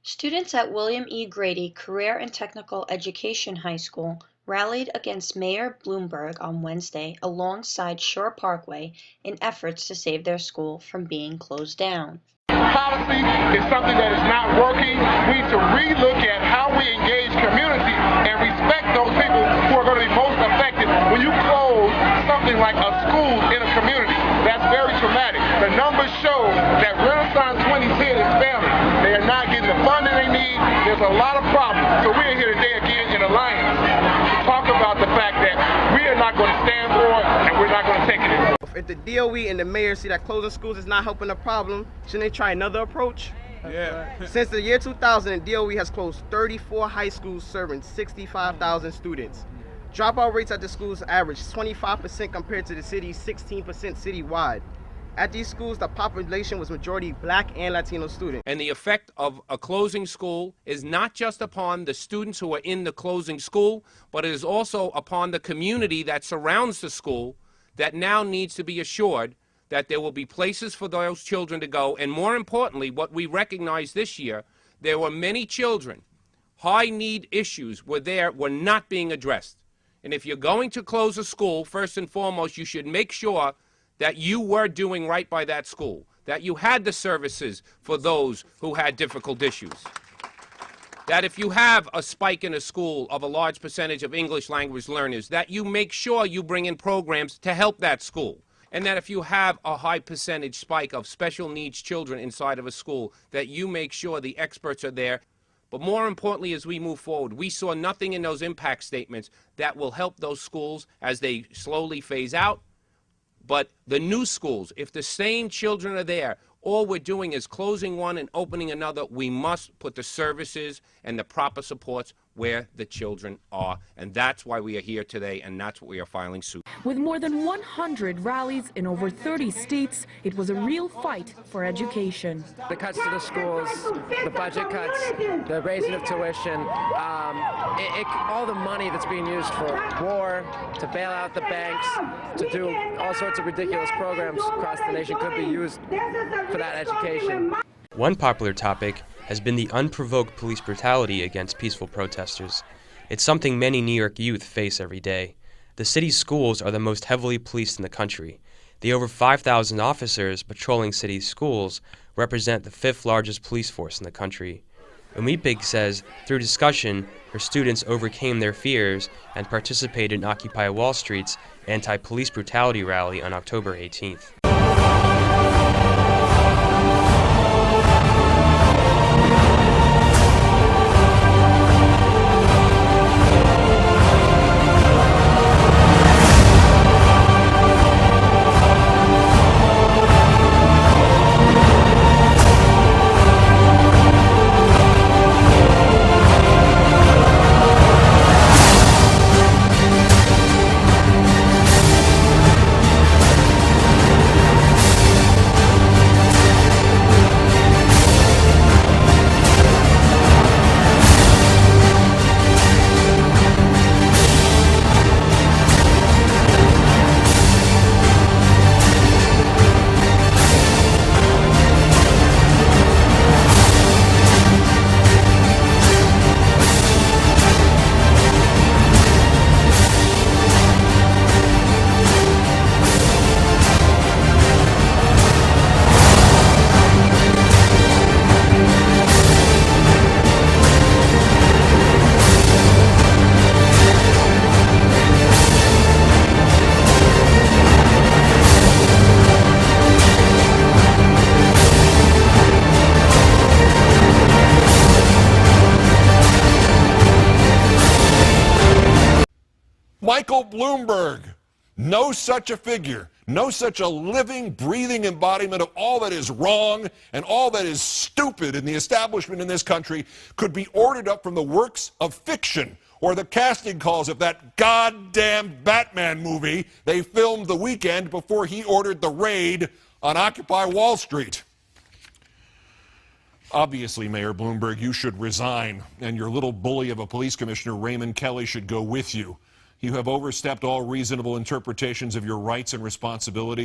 Students at William E. Grady Career and Technical Education High School rallied against Mayor Bloomberg on Wednesday alongside Shore Parkway in efforts to save their school from being closed down. Policy is something that is not working. We need to relook at how we engage community and respect those people who are going to be most affected when you close something like a school in a community. That's very traumatic. The numbers show that Renaissance 2010 is failing. They are not getting the funding they need. There's a lot of problems. So we are here today again in Alliance to talk about the fact that we are not going to stand for it and we're not going to take it anymore. If the DOE and the mayor see that closing schools is not helping the problem, shouldn't they try another approach? Yeah. Since the year 2000, DOE has closed 34 high schools serving 65,000 students. Dropout rates at the schools average 25% compared to the city's 16% citywide. At these schools, the population was majority Black and Latino students. And the effect of a closing school is not just upon the students who are in the closing school, but it is also upon the community that surrounds the school that now needs to be assured that there will be places for those children to go. And more importantly, what we recognize this year, there were many children, high need issues were not being addressed. And if you're going to close a school, first and foremost, you should make sure that you were doing right by that school, that you had the services for those who had difficult issues. That if you have a spike in a school of a large percentage of English language learners, that you make sure you bring in programs to help that school. And that if you have a high percentage spike of special needs children inside of a school, that you make sure the experts are there. But more importantly, as we move forward, we saw nothing in those impact statements that will help those schools as they slowly phase out. But the new schools, if the same children are there, all we're doing is closing one and opening another. We must put the services and the proper supports where the children are. And that's why we are here today, and that's what we are filing suit. With more than 100 rallies in over 30 states, it was a real fight for education. The cuts to the schools, the budget cuts, the raising of tuition, all the money that's being used for war, to bail out the banks, to do all sorts of ridiculous programs across the nation could be used for that education. One popular topic has been the unprovoked police brutality against peaceful protesters. It's something many New York youth face every day. The city's schools are the most heavily policed in the country. The over 5,000 officers patrolling city schools represent the 5th largest police force in the country. Umipig says through discussion, her students overcame their fears and participated in Occupy Wall Street's anti-police brutality rally on October 18th. Michael Bloomberg, no such a figure, no such a living, breathing embodiment of all that is wrong and all that is stupid in the establishment in this country could be ordered up from the works of fiction or the casting calls of that goddamn Batman movie they filmed the weekend before he ordered the raid on Occupy Wall Street. Obviously, Mayor Bloomberg, you should resign, and your little bully of a police commissioner, Raymond Kelly, should go with you. You have overstepped all reasonable interpretations of your rights and responsibilities.